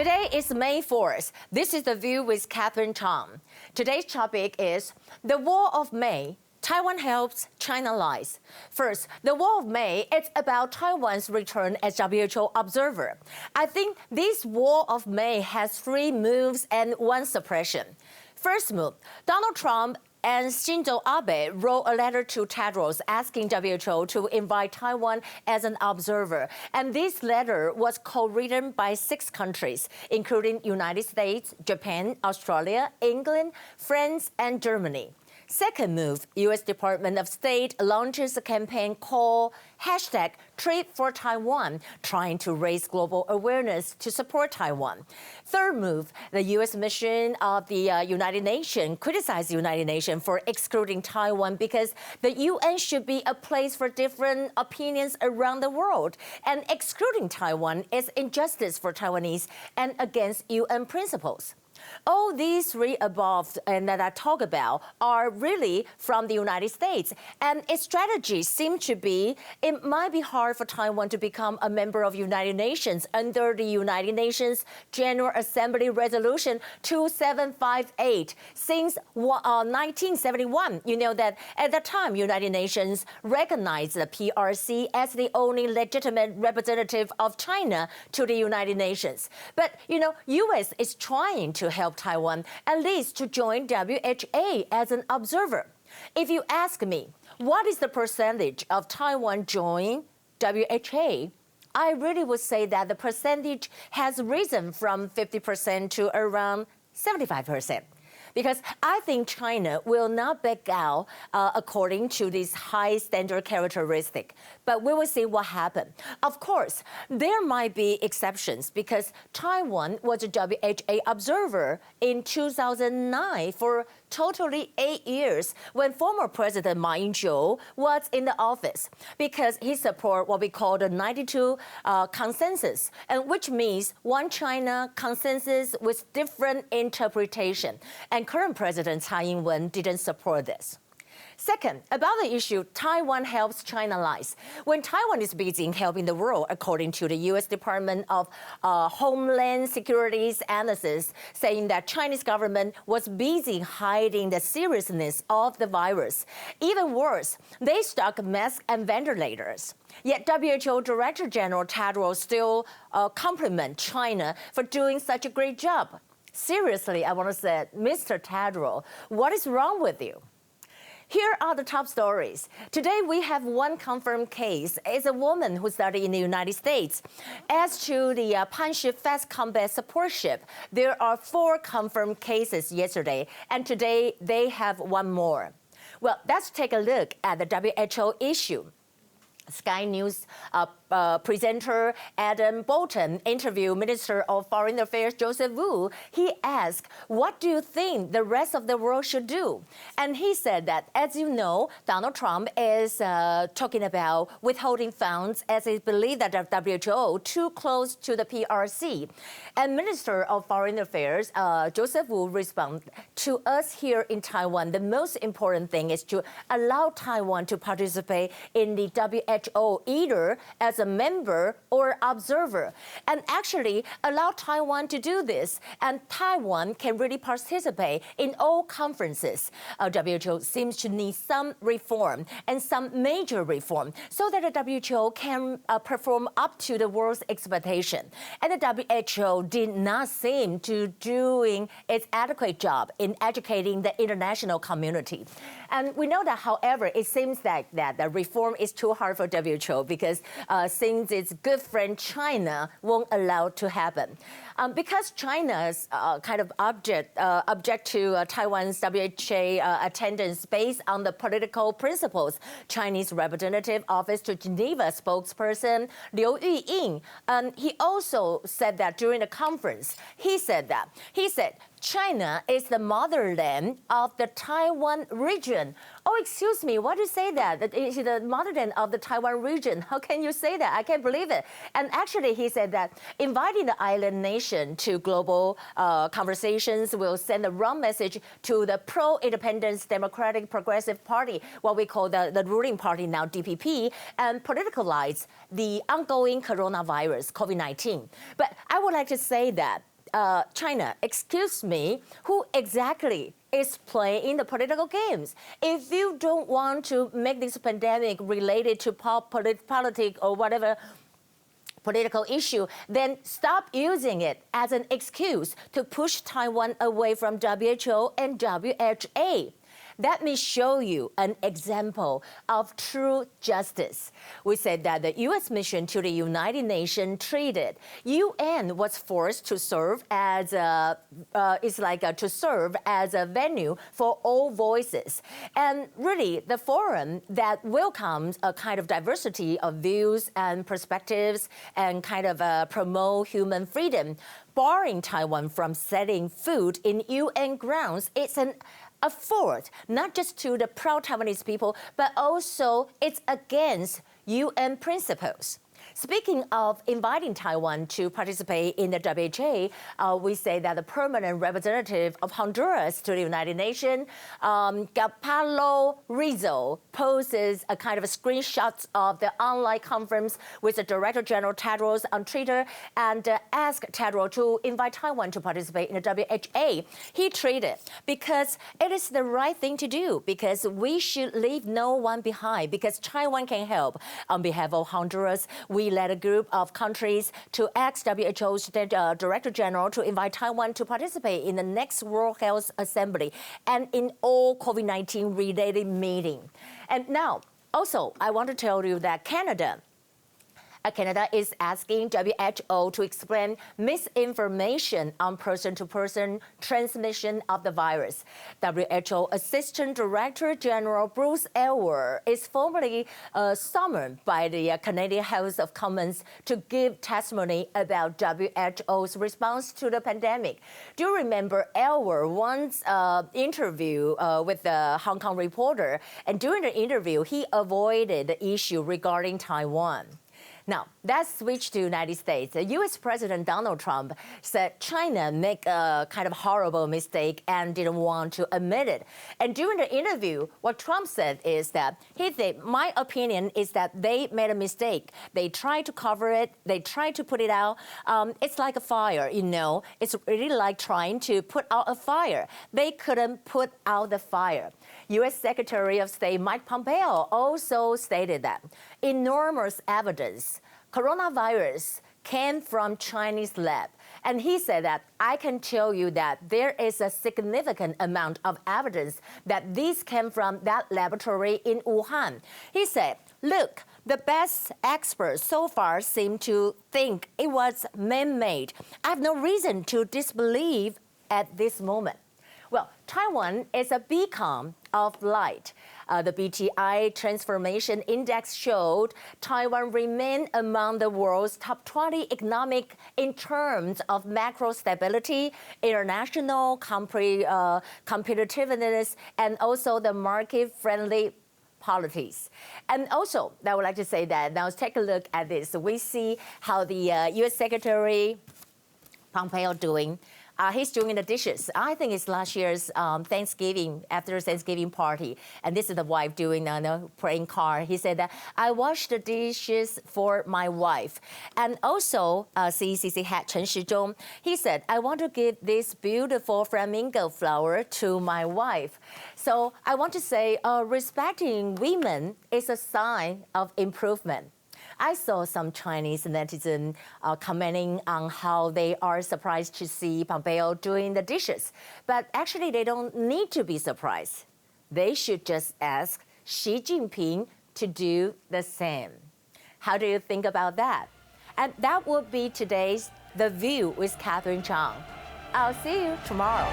Today is May 4th. This is The View with Catherine Chang. Today's topic is the War of May. Taiwan helps, China lies. First, the War of May, it's about Taiwan's return as WHO observer. I think this War of May has 3 moves and 1 suppression. First move, Donald Trump and Shinzo Abe wrote a letter to Tedros asking WHO to invite Taiwan as an observer. And this letter was co-written by 6 countries, including United States, Japan, Australia, England, France, and Germany. Second move, U.S. Department of State launches a campaign called #TreatForTaiwan, trying to raise global awareness to support Taiwan. Third move, the U.S. mission of the United Nations criticized the United Nations for excluding Taiwan because the UN should be a place for different opinions around the world. And excluding Taiwan is injustice for Taiwanese and against UN principles. All these 3 above and that I talk about are really from the United States. And its strategy seems to be it might be hard for Taiwan to become a member of United Nations under the United Nations General Assembly Resolution 2758 since 1971. You know that at that time, United Nations recognized the PRC as the only legitimate representative of China to the United Nations. But, U.S. is trying to help Taiwan at least to join WHA as an observer. If you ask me, what is the percentage of Taiwan join WHA? I really would say that the percentage has risen from 50% to around 75%. Because I think China will not back out according to this high standard characteristic. But we will see what happens. Of course, there might be exceptions because Taiwan was a WHA observer in 2009 for totally 8 years when former President Ma Ying-jeou was in the office because he supported what we call the 92 consensus, and which means one China consensus with different interpretation. And current President Tsai Ing-wen didn't support this. Second, about the issue, Taiwan helps, China lies. When Taiwan is busy in helping the world, according to the U.S. Department of Homeland Security's analysis, saying that Chinese government was busy hiding the seriousness of the virus. Even worse, they stock masks and ventilators. Yet WHO Director General Tedros still compliments China for doing such a great job. Seriously, I want to say, Mr. Tedros, what is wrong with you? Here are the top stories. Today, we have 1 confirmed case. It's a woman who studied in the United States. As to the Panshi Fast Combat Support Ship, there are 4 confirmed cases yesterday, and today they have 1 more. Well, let's take a look at the WHO issue. Sky News presenter Adam Bolton interviewed Minister of Foreign Affairs Joseph Wu. He asked, what do you think the rest of the world should do? And he said that, as you know, Donald Trump is talking about withholding funds as he believes that the WHO too close to the PRC. And Minister of Foreign Affairs Joseph Wu responded, to us here in Taiwan, the most important thing is to allow Taiwan to participate in the WHO either as a member or observer, and actually allow Taiwan to do this. And Taiwan can really participate in all conferences. WHO seems to need some reform and some major reform so that the WHO can perform up to the world's expectation. And the WHO did not seem to doing its adequate job in educating the international community. And we know that, however, it seems that the reform is too hard for WHO because since its good friend China won't allow it to happen. Because China's kind of object to Taiwan's WHA attendance based on the political principles, Chinese Representative Office to Geneva spokesperson Liu Yuying, he also said that during the conference, he said China is the motherland of the Taiwan region. Oh, excuse me, why do you say that? That is the motherland of the Taiwan region. How can you say that? I can't believe it. And actually, he said that inviting the island nation to global conversations will send the wrong message to the pro-independence Democratic Progressive Party, what we call the ruling party now, DPP, and politicalize the ongoing coronavirus, COVID-19. But I would like to say that China, excuse me, who exactly is playing the political games? If you don't want to make this pandemic related to politics or whatever political issue, then stop using it as an excuse to push Taiwan away from WHO and WHA. Let me show you an example of true justice. We said that the U.S. mission to the United Nations treated UN was forced to serve as a venue for all voices, and really the forum that welcomes a kind of diversity of views and perspectives and kind of promote human freedom. Barring Taiwan from selling food in UN grounds, it's an afford not just to the pro-Taiwanese people, but also it's against UN principles. Speaking of inviting Taiwan to participate in the WHA, we say that the permanent representative of Honduras to the United Nations, Gapalo Rizzo, poses a kind of a screenshot of the online conference with the Director General Tedros on Twitter and asked Tedros to invite Taiwan to participate in the WHA. He tweeted, because it is the right thing to do, because we should leave no one behind, because Taiwan can help. On behalf of Honduras, we led a group of countries to ask WHO's Director General to invite Taiwan to participate in the next World Health Assembly and in all COVID-19 related meetings. And now, also, I want to tell you that Canada is asking WHO to explain misinformation on person-to-person transmission of the virus. WHO Assistant Director General Bruce Aylward is formally summoned by the Canadian House of Commons to give testimony about WHO's response to the pandemic. Do you remember Aylward once interview with the Hong Kong reporter, and during the interview, he avoided the issue regarding Taiwan. Now, let's switch to the United States. The U.S. President Donald Trump said China made a kind of horrible mistake and didn't want to admit it. And during the interview, what Trump said is that he said, my opinion is that they made a mistake. They tried to cover it. They tried to put it out. It's like a fire, you know. It's really like trying to put out a fire. They couldn't put out the fire. U.S. Secretary of State Mike Pompeo also stated that enormous evidence coronavirus came from Chinese lab. And he said that, I can tell you that there is a significant amount of evidence that this came from that laboratory in Wuhan. He said, look, the best experts so far seem to think it was man-made. I have no reason to disbelieve at this moment. Well, Taiwan is a beacon of light. The BTI Transformation Index showed Taiwan remained among the world's top 20 economic in terms of macro stability, international competitiveness, and also the market-friendly policies. And also, I would like to say that now let's take a look at this. We see how the U.S. Secretary Pompeo doing. He's doing the dishes. I think it's last year's Thanksgiving, after Thanksgiving party. And this is the wife doing the praying card. He said that, I wash the dishes for my wife. And also, CECC head Chen Shizhong, he said, I want to give this beautiful flamingo flower to my wife. So I want to say, respecting women is a sign of improvement. I saw some Chinese netizens commenting on how they are surprised to see Pompeo doing the dishes. But actually, they don't need to be surprised. They should just ask Xi Jinping to do the same. How do you think about that? And that would be today's The View with Catherine Chang. I'll see you tomorrow.